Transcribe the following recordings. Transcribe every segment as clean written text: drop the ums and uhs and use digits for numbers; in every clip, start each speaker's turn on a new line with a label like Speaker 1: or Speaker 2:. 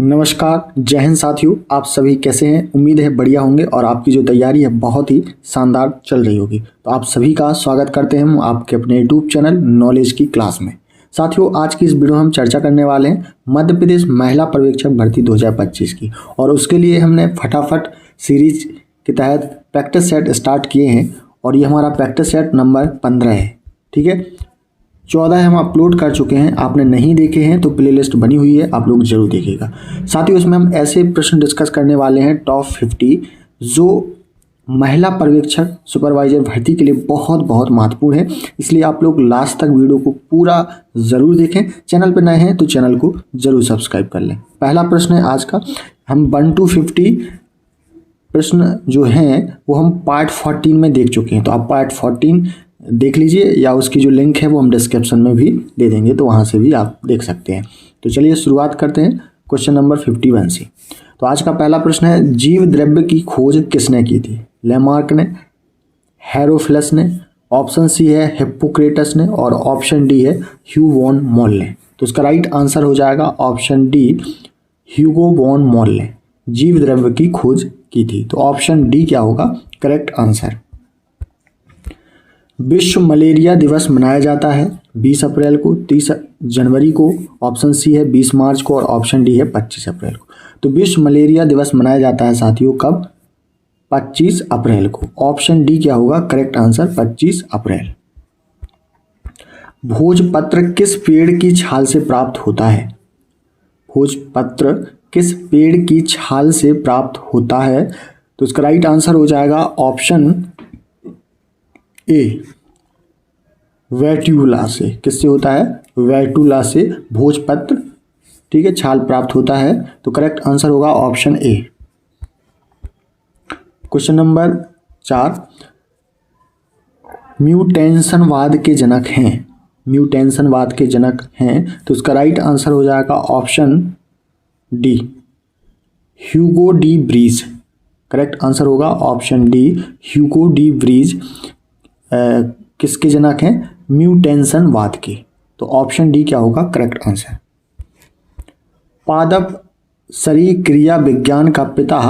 Speaker 1: नमस्कार, जय हिंद साथियों। आप सभी कैसे हैं? उम्मीद है बढ़िया होंगे और आपकी जो तैयारी है बहुत ही शानदार चल रही होगी। तो आप सभी का स्वागत करते हैं हम आपके अपने यूट्यूब चैनल नॉलेज की क्लास में। साथियों, आज की इस वीडियो में हम चर्चा करने वाले हैं मध्य प्रदेश महिला पर्यवेक्षक भर्ती 2025 की, और उसके लिए हमने फटाफट सीरीज के तहत प्रैक्टिस सेट स्टार्ट किए हैं और ये हमारा प्रैक्टिस सेट नंबर 15 है। ठीक है, 14 हम अपलोड कर चुके हैं। आपने नहीं देखे हैं तो प्लेलिस्ट बनी हुई है, आप लोग जरूर देखिएगा। साथ ही उसमें हम ऐसे प्रश्न डिस्कस करने वाले हैं टॉप 50 जो महिला पर्यवेक्षक सुपरवाइजर भर्ती के लिए बहुत बहुत महत्वपूर्ण है। इसलिए आप लोग लास्ट तक वीडियो को पूरा ज़रूर देखें। चैनल पर नए हैं तो चैनल को ज़रूर सब्सक्राइब कर लें। पहला प्रश्न है आज का, हम 1 to 50 प्रश्न जो हैं वो हम पार्ट 14 में देख चुके हैं। तो आप पार्ट 14 देख लीजिए, या उसकी जो लिंक है वो हम डिस्क्रिप्शन में भी दे देंगे, तो वहाँ से भी आप देख सकते हैं। तो चलिए शुरुआत करते हैं क्वेश्चन नंबर 51 से। तो आज का पहला प्रश्न है, जीव द्रव्य की खोज किसने की थी? लेमार्क ने, हेरोफिलस ने, ऑप्शन सी है हिप्पोक्रेटस ने, और ऑप्शन डी है ह्यू वॉन मोल ने। तो इसका राइट आंसर हो जाएगा ऑप्शन डी, ह्यूगो वॉन मोल ने जीव द्रव्य की खोज की थी। तो ऑप्शन डी क्या होगा करेक्ट आंसर। विश्व मलेरिया दिवस मनाया जाता है 20 अप्रैल को, 30 जनवरी को, ऑप्शन सी है 20 मार्च को, और ऑप्शन डी है 25 अप्रैल को। तो विश्व मलेरिया दिवस मनाया जाता है साथियों कब? 25 अप्रैल को। ऑप्शन डी क्या होगा करेक्ट आंसर 25 अप्रैल। भोजपत्र किस पेड़ की छाल से प्राप्त होता है? भोजपत्र किस पेड़ की छाल से प्राप्त होता है? तो इसका राइट आंसर हो जाएगा ऑप्शन ए, वेट्युला से। किससे होता है? वेट्युला से भोजपत्र, ठीक है, छाल प्राप्त होता है। तो करेक्ट आंसर होगा ऑप्शन ए। क्वेश्चन नंबर 4, म्यूटेशनवाद के जनक हैं, म्यूटेशनवाद के जनक हैं, तो इसका राइट आंसर हो जाएगा option D, Hugo de Vries. Correct answer होगा option D, Hugo de Vries किसके जनक हैं? म्यूटेशनवाद के। तो ऑप्शन डी क्या होगा करेक्ट आंसर। पादप शरीर क्रिया विज्ञान का पिता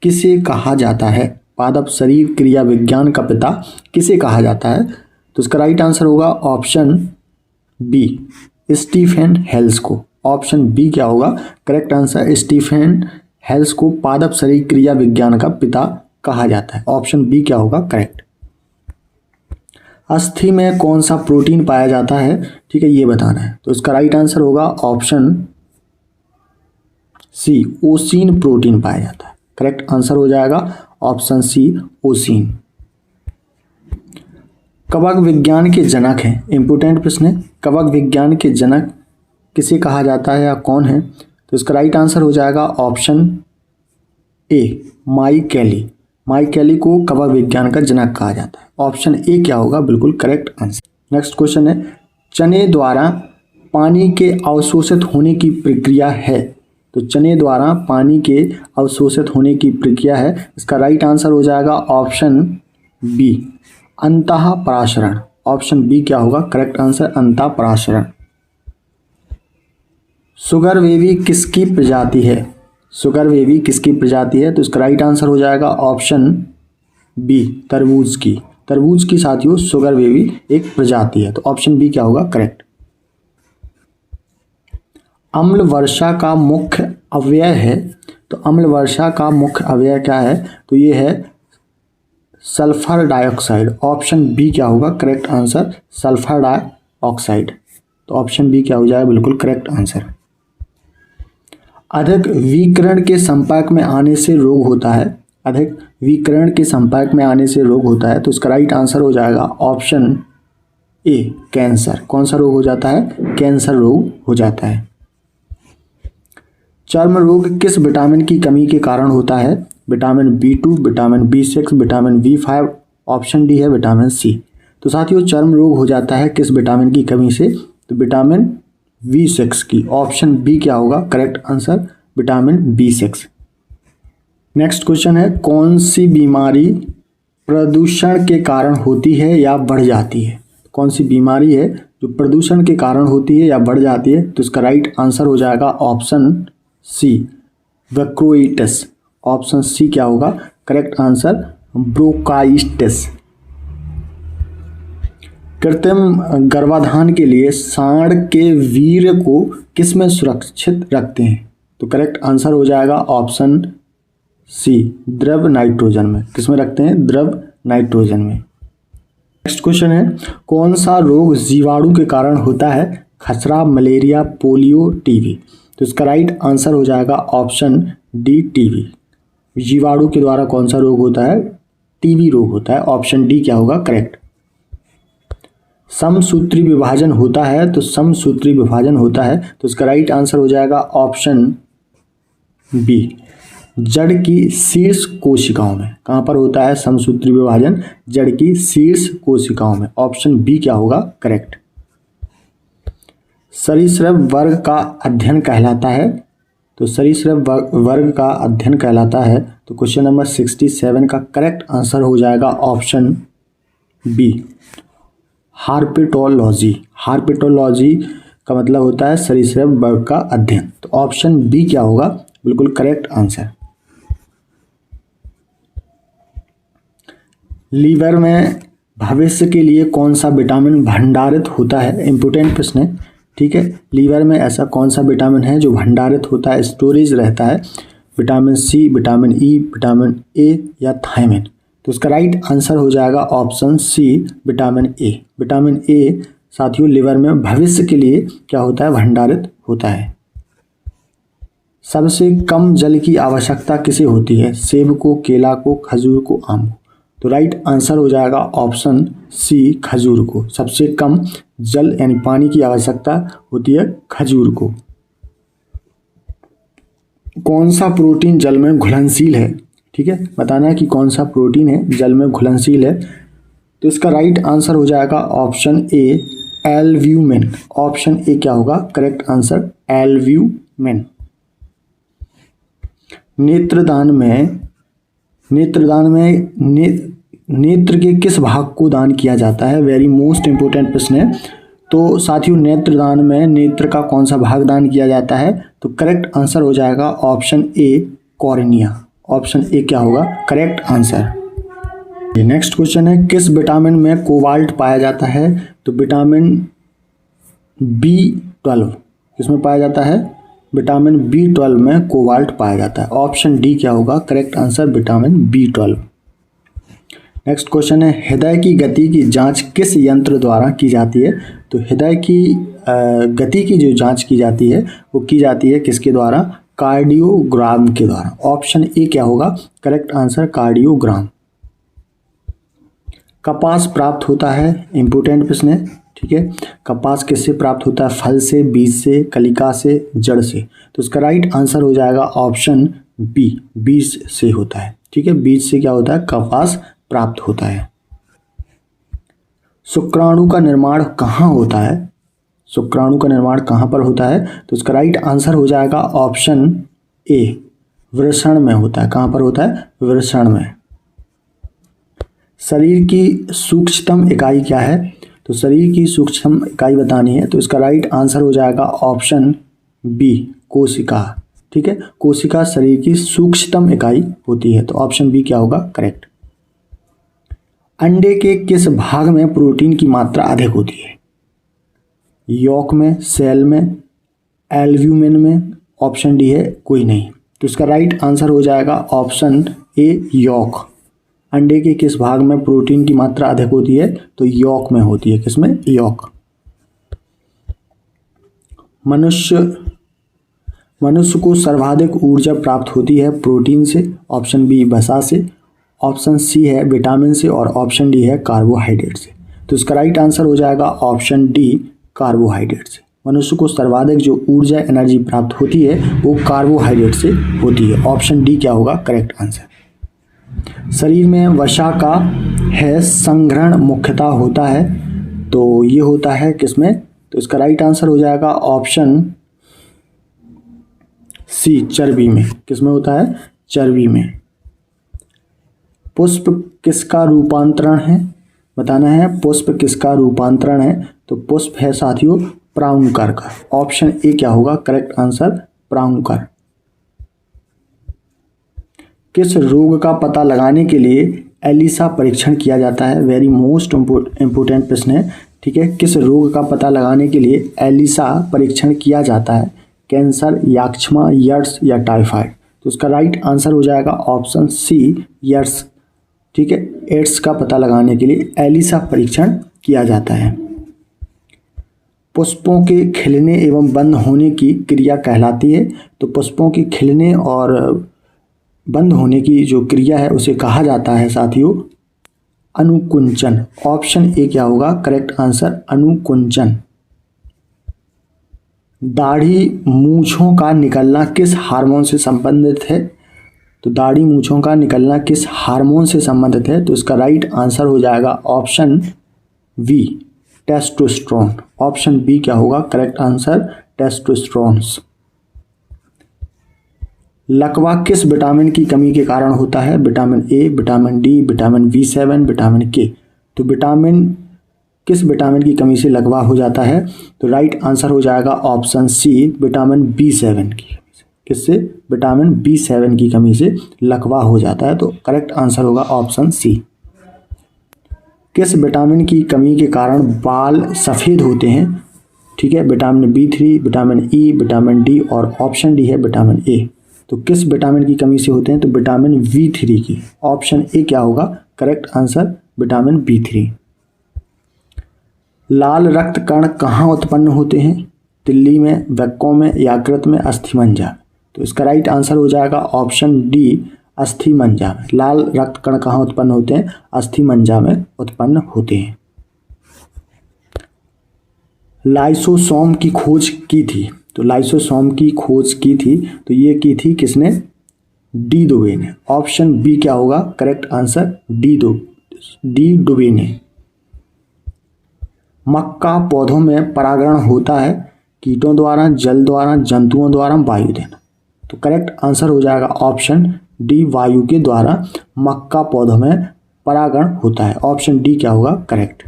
Speaker 1: किसे कहा जाता है? पादप शरीर क्रिया विज्ञान का पिता किसे कहा जाता है? तो इसका राइट आंसर होगा ऑप्शन बी, स्टीफन हेल्स को। ऑप्शन बी क्या होगा करेक्ट आंसर, स्टीफन हेल्स को पादप शरीर क्रिया विज्ञान का पिता कहा जाता है। ऑप्शन बी क्या होगा करेक्ट। अस्थि में कौन सा प्रोटीन पाया जाता है? ठीक है, ये बताना है। तो इसका राइट आंसर होगा ऑप्शन सी, ओसीन प्रोटीन पाया जाता है। करेक्ट आंसर हो जाएगा ऑप्शन सी, ओसीन। कवक विज्ञान के जनक हैं, इंपोर्टेंट प्रश्न है, कवक विज्ञान के जनक किसे कहा जाता है या कौन है? तो इसका राइट आंसर हो जाएगा ऑप्शन ए, माई कैली। माई कैली को कवक विज्ञान का जनक कहा जाता है। ऑप्शन ए क्या होगा बिल्कुल करेक्ट आंसर। नेक्स्ट क्वेश्चन है, चने द्वारा पानी के अवशोषित होने की प्रक्रिया है। तो चने द्वारा पानी के अवशोषित होने की प्रक्रिया है, इसका राइट आंसर हो जाएगा ऑप्शन बी, अंतःपराशरण। ऑप्शन बी क्या होगा करेक्ट आंसर, अंतःपराशरण। सुगर बेबी किसकी प्रजाति है? सुगर बेबी किसकी प्रजाति है? तो इसका राइट आंसर हो जाएगा ऑप्शन बी, तरबूज की। तरबूज की साथियों सुगर बेबी एक प्रजाति है। तो ऑप्शन बी क्या होगा करेक्ट। अम्ल वर्षा का मुख्य अवयव है। तो अम्ल वर्षा का मुख्य अवयव क्या है? तो ये है सल्फर डाइऑक्साइड। ऑप्शन बी क्या होगा करेक्ट आंसर, सल्फर डाइऑक्साइड। तो ऑप्शन बी क्या हो जाएगा बिल्कुल करेक्ट आंसर। अधिक विकिरण के संपर्क में आने से रोग होता है। अधिक विकिरण के संपर्क में आने से रोग होता है। तो इसका राइट आंसर हो जाएगा ऑप्शन ए, कैंसर। कौन सा रोग हो जाता है? कैंसर रोग हो जाता है। चर्म रोग किस विटामिन की कमी के कारण होता है? Vitamin B2, vitamin B6, vitamin B5। Option D है विटामिन सी। तो साथियों चर्म रोग हो जाता है किस विटामिन की कमी से? तो विटामिन B6 की। ऑप्शन बी क्या होगा correct answer, vitamin B6। Next question है, कौन सी बीमारी प्रदूषण के कारण होती है या बढ़ जाती है? कौन सी बीमारी है जो प्रदूषण के कारण होती है या बढ़ जाती है? तो इसका राइट आंसर हो जाएगा ऑप्शन सी वैक्रोइटस। ऑप्शन सी क्या होगा करेक्ट आंसर ब्रोंकाइटिस। कृत्रिम गर्भाधान के लिए सांड के वीर्य को किस में सुरक्षित रखते हैं? तो करेक्ट आंसर हो जाएगा ऑप्शन सी द्रव नाइट्रोजन में। किस में रखते हैं? द्रव नाइट्रोजन में। नेक्स्ट क्वेश्चन है कौन सा रोग जीवाणु के कारण होता है? खसरा, मलेरिया, पोलियो, टीबी। तो इसका राइट आंसर हो जाएगा ऑप्शन डी टीबी। जीवाणु के द्वारा कौन सा रोग होता है? टीबी रोग होता है। ऑप्शन डी क्या होगा करेक्ट। समसूत्री विभाजन होता है, तो समसूत्री विभाजन होता है तो इसका राइट आंसर हो जाएगा ऑप्शन बी जड़ की शीर्ष कोशिकाओं में। कहाँ पर होता है समसूत्री विभाजन? जड़ की शीर्ष कोशिकाओं में। ऑप्शन बी क्या होगा करेक्ट। सरीसृप वर्ग का अध्ययन कहलाता है? तो सरीसृप वर्ग का अध्ययन कहलाता है तो क्वेश्चन नंबर 67 का करेक्ट आंसर हो जाएगा ऑप्शन बी हार्पेटोलॉजी। हार्पेटोलॉजी का मतलब होता है सरीसृप वर्ग का अध्ययन। तो ऑप्शन बी क्या होगा बिल्कुल करेक्ट आंसर। लीवर में भविष्य के लिए कौन सा विटामिन भंडारित होता है? इंपोर्टेंट प्रश्न है, ठीक है। लीवर में ऐसा कौन सा विटामिन है जो भंडारित होता है, स्टोरेज रहता है? Vitamin C, vitamin E, vitamin A या थायमिन। तो उसका राइट आंसर हो जाएगा option C vitamin A. Vitamin A साथियों लीवर में भविष्य के लिए क्या होता है? भंडारित होता है। सबसे कम जल की आवश्यकता किसे होती है? सेब को, केला को, खजूर को, आम को। तो राइट आंसर हो जाएगा ऑप्शन सी खजूर को। सबसे कम जल यानी पानी की आवश्यकता होती है खजूर को। कौन सा प्रोटीन जल में घुलनशील है? ठीक है, बताना है कि कौन सा प्रोटीन है जल में घुलनशील है। तो इसका राइट आंसर हो जाएगा option A albumin. Option A क्या होगा करेक्ट आंसर एल्ब्यूमिन। नेत्रदान में नेत्र के किस भाग को दान किया जाता है? वेरी मोस्ट इंपोर्टेंट प्रश्न है। तो साथियों नेत्रदान में नेत्र का कौन सा भाग दान किया जाता है? तो करेक्ट आंसर हो जाएगा option A cornea. Option A क्या होगा करेक्ट आंसर। नेक्स्ट क्वेश्चन है किस विटामिन में कोबाल्ट पाया जाता है? तो विटामिन B12 किसमें पाया जाता है? विटामिन B12 में कोबाल्ट पाया जाता है। ऑप्शन डी क्या होगा correct answer vitamin B12। Next question है हृदय की गति की जांच किस यंत्र द्वारा की जाती है? तो हृदय की गति की जो जांच की जाती है वो की जाती है किसके द्वारा? कार्डियोग्राम के द्वारा। ऑप्शन ए क्या होगा करेक्ट आंसर कार्डियोग्राम। कपास प्राप्त होता है, इंपोर्टेंट प्रश्न है, ठीक है। कपास किससे प्राप्त होता है? फल से, बीज से, कलिका से, जड़ से। तो इसका राइट आंसर हो जाएगा ऑप्शन बी बीज से होता है, ठीक है। बीज से क्या होता है? कपास प्राप्त होता है। शुक्राणु का निर्माण कहाँ होता है? शुक्राणु का निर्माण कहाँ पर होता है? तो इसका राइट आंसर हो जाएगा ऑप्शन ए वृषण में होता है। कहाँ पर होता है? वृषण में। शरीर की सूक्ष्मतम इकाई क्या है? तो शरीर की सूक्ष्म इकाई बतानी है तो इसका राइट आंसर हो जाएगा ऑप्शन बी कोशिका, ठीक है। कोशिका शरीर की सूक्ष्मतम इकाई होती है तो ऑप्शन बी क्या होगा करेक्ट। अंडे के किस भाग में प्रोटीन की मात्रा अधिक होती है? यॉक में, सेल में, एल्ब्यूमिन में। ऑप्शन डी है कोई नहीं। तो इसका राइट आंसर हो जाएगा ऑप्शन ए यॉक। अंडे के किस भाग में प्रोटीन की मात्रा अधिक होती है? तो यॉक में होती है। किसमें? यॉक। मनुष्य को सर्वाधिक ऊर्जा प्राप्त होती है प्रोटीन से। ऑप्शन बी वसा से, ऑप्शन सी है विटामिन से और ऑप्शन डी है कार्बोहाइड्रेट से। तो इसका राइट आंसर हो जाएगा ऑप्शन डी कार्बोहाइड्रेट से। मनुष्य को सर्वाधिक जो ऊर्जा एनर्जी प्राप्त होती है वो कार्बोहाइड्रेट से होती है। ऑप्शन डी क्या होगा करेक्ट आंसर। शरीर में वसा का है संग्रहण मुख्यतः होता है तो ये होता है किसमें? तो इसका राइट आंसर हो जाएगा ऑप्शन सी चर्बी में। किसमें होता है? चर्बी में। पुष्प किसका रूपांतरण है? बताना है पुष्प किसका रूपांतरण है? तो पुष्प है साथियों परागणकर का। ऑप्शन ए क्या होगा करेक्ट आंसर परागणकर। किस रोग का पता लगाने के लिए एलिसा परीक्षण किया जाता है? वेरी मोस्ट इम्पोर्टेंट प्रश्न है, ठीक है। किस रोग का पता लगाने के लिए एलिसा परीक्षण किया जाता है? कैंसर, यक्ष्मा, एड्स या टाइफाइड? तो उसका राइट आंसर हो जाएगा ऑप्शन सी, एड्स, ठीक है। एड्स का पता लगाने के लिए एलिसा परीक्षण किया जाता है। पुष्पों के खिलने एवं बंद होने की क्रिया कहलाती है? तो पुष्पों के खिलने और बंद होने की जो क्रिया है उसे कहा जाता है साथियों अनुकुंचन। ऑप्शन ए क्या होगा करेक्ट आंसर? अनुकुंचन। दाढ़ी मूंछों का निकलना किस हार्मोन से संबंधित है? तो दाढ़ी मूंछों का निकलना किस हार्मोन से संबंधित है? तो इसका राइट आंसर हो जाएगा option B, testosterone. Option B क्या होगा करेक्ट आंसर? टेस्टोस्टेरोन। लकवा किस विटामिन की कमी के कारण होता है? Vitamin A, vitamin D, vitamin B7, vitamin के? तो किस विटामिन की कमी से लकवा हो जाता है? तो राइट आंसर हो जाएगा ऑप्शन सी, विटामिन B7 की। किससे? विटामिन B7 की कमी से लकवा हो जाता है, तो करेक्ट आंसर होगा ऑप्शन सी। किस विटामिन की कमी के कारण बाल सफ़ेद होते हैं? ठीक है, vitamin B3, vitamin E, vitamin D और ऑप्शन डी है विटामिन ए। तो किस विटामिन की कमी से होते हैं? तो विटामिन B3 की। ऑप्शन ए क्या होगा करेक्ट आंसर? Vitamin B3। लाल रक्त कण कहाँ उत्पन्न होते हैं? तिल्ली में, वृक्कों में, यकृत में, अस्थिमज्जा? तो इसका राइट आंसर हो जाएगा ऑप्शन डी, अस्थिमज्जा में। लाल रक्त कण कहाँ उत्पन्न होते हैं? अस्थिमज्जा में उत्पन्न होते हैं। लाइसोसोम की खोज की थी? तो लाइसोसोम की खोज की थी तो ये की थी किसने? डी दुबे ने। ऑप्शन बी क्या होगा करेक्ट आंसर? डी दुबे ने। मक्का पौधों में परागण होता है कीटों द्वारा, जल द्वारा, जंतुओं द्वारा, वायु देना? तो करेक्ट आंसर हो जाएगा ऑप्शन डी, वायु के द्वारा मक्का पौधों में परागण होता है। ऑप्शन डी क्या होगा करेक्ट?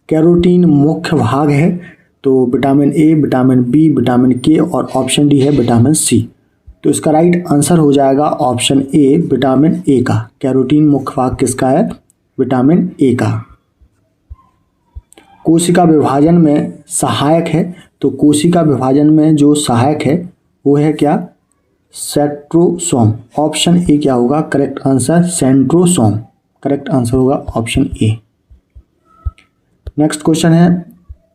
Speaker 1: कैरोटीन मुख्य भाग है? तो vitamin A, vitamin B, vitamin K और ऑप्शन डी है विटामिन सी। तो इसका राइट आंसर हो जाएगा ऑप्शन ए, विटामिन ए का। कैरोटीन मुख्य भाग किसका है? विटामिन ए का। कोशिका विभाजन में सहायक है? तो कोशिका विभाजन में जो सहायक है वो है क्या? सेंट्रोसोम। ऑप्शन ए क्या होगा correct answer? Centrosome. Correct answer होगा ऑप्शन ए। नेक्स्ट क्वेश्चन है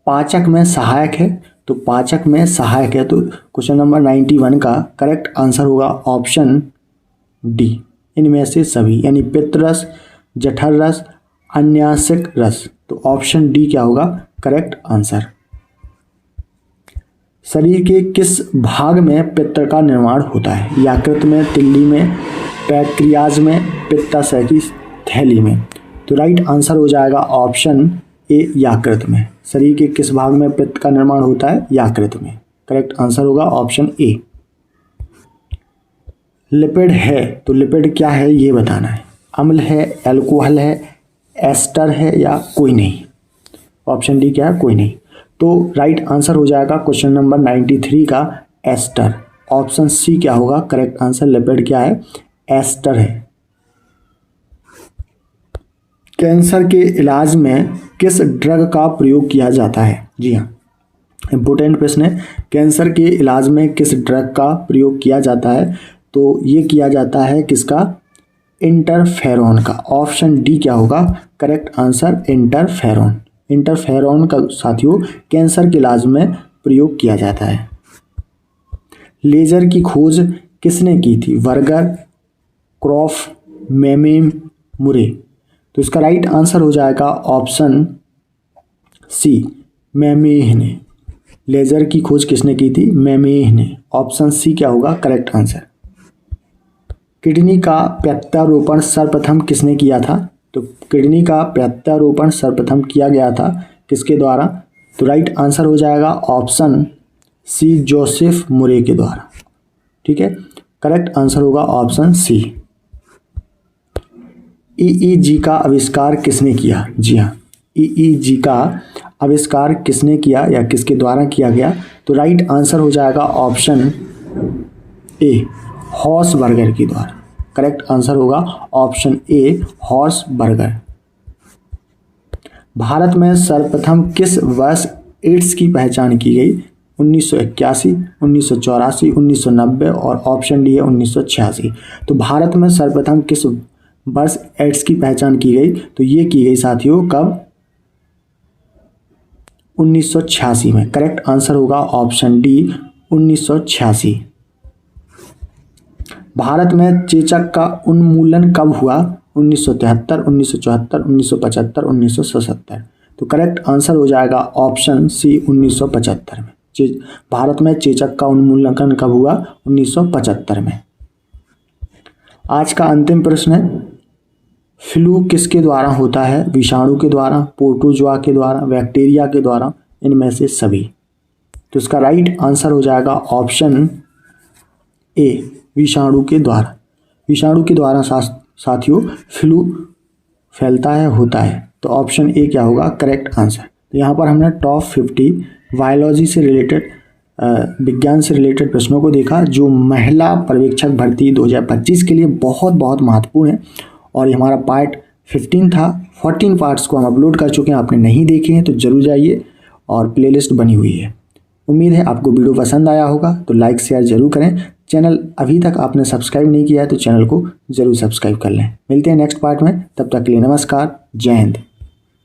Speaker 1: पाचक में सहायक है? तो पाचक में सहायक है तो क्वेश्चन नंबर 91 का करेक्ट आंसर होगा ऑप्शन डी, इनमें से सभी, यानी पित्तरस, जठर रस, अन्यासिक रस। तो ऑप्शन डी क्या होगा करेक्ट आंसर? शरीर के किस भाग में पित्त का निर्माण होता है? यकृत में, तिल्ली में, पैंक्रियाज में, पित्ताशय की थैली में? तो राइट आंसर हो जाएगा ऑप्शन ए, यकृत में। शरीर के किस भाग में पित्त का निर्माण होता है? यकृत में। करेक्ट आंसर होगा ऑप्शन ए। लिपिड है तो लिपिड क्या है ये बताना है। अम्ल है, एल्कोहल है, एस्टर है या कोई नहीं? ऑप्शन डी क्या है? कोई नहीं। तो राइट आंसर हो जाएगा क्वेश्चन नंबर 93 का एस्टर। ऑप्शन सी क्या होगा करेक्ट आंसर? लिपिड क्या है? एस्टर है। कैंसर के इलाज में किस ड्रग का प्रयोग किया जाता है? जी हाँ, इंपॉर्टेंट प्रश्न है। कैंसर के इलाज में किस ड्रग का प्रयोग किया जाता है? तो ये किया जाता है किसका? इंटरफेरॉन का। ऑप्शन डी क्या होगा करेक्ट आंसर? इंटरफेरॉन। इंटरफेरॉन का साथियों कैंसर के इलाज में प्रयोग किया जाता है। लेजर की खोज किसने की थी? वर्गर, क्रॉफ, मेमेम, मुरे? तो इसका राइट आंसर हो जाएगा ऑप्शन सी, मेमेह ने। लेजर की खोज किसने की थी? मेमेह ने। ऑप्शन सी क्या होगा करेक्ट आंसर? किडनी का प्रत्यारोपण सर्वप्रथम किसने किया था? तो किडनी का प्रत्यारोपण सर्वप्रथम किया गया था किसके द्वारा? तो राइट आंसर हो जाएगा ऑप्शन सी, जोसेफ मुरे के द्वारा। ठीक है, करेक्ट आंसर होगा ऑप्शन सी। ईईजी का आविष्कार किसने किया? जी हाँ, ईईजी का आविष्कार किसने किया या किसके द्वारा किया गया? तो राइट आंसर हो जाएगा ऑप्शन ए, हॉर्स बर्गर के द्वारा। करेक्ट आंसर होगा option a horse burger. Bharat में सर्वप्रथम किस वर्ष एड्स की पहचान की गई? 1981, 1984, 1990 और ऑप्शन डी है 1986। तो भारत में सर्वप्रथम किस वर्ष एड्स की पहचान की गई? तो ये की गई साथियों कब? 1986 में। करेक्ट आंसर होगा ऑप्शन डी 1986। भारत में चेचक का उन्मूलन कब हुआ? 1973, 1974, 1975, 1977। तो करेक्ट आंसर हो जाएगा ऑप्शन सी 1975 में। भारत में चेचक का उन्मूलन कब हुआ? 1975 में। आज का अंतिम प्रश्न है, फ्लू किसके द्वारा होता है? विषाणु के द्वारा, प्रोटोजोआ के द्वारा, बैक्टीरिया के द्वारा, इनमें से सभी। तो इसका राइट आंसर हो जाएगा ऑप्शन ए विषाणु के द्वारा। विषाणु के द्वारा साथियों फ्लू फैलता है, होता है। तो ऑप्शन ए क्या होगा करेक्ट आंसर। तो यहाँ पर हमने टॉप 50 बायोलॉजी से रिलेटेड, विज्ञान से रिलेटेड प्रश्नों को देखा जो महिला पर्यवेक्षक भर्ती 2025 के लिए बहुत बहुत महत्वपूर्ण है। और ये हमारा पार्ट 15 था। 14 पार्ट्स को हम अपलोड कर चुके हैं, आपने नहीं देखे हैं तो जरूर जाइए और प्लेलिस्ट बनी हुई है। उम्मीद है आपको वीडियो पसंद आया होगा, तो लाइक शेयर जरूर करें। चैनल अभी तक आपने सब्सक्राइब नहीं किया है तो चैनल को जरूर सब्सक्राइब कर लें। मिलते हैं नेक्स्ट पार्ट में, तब तक के लिए नमस्कार, जय हिंद।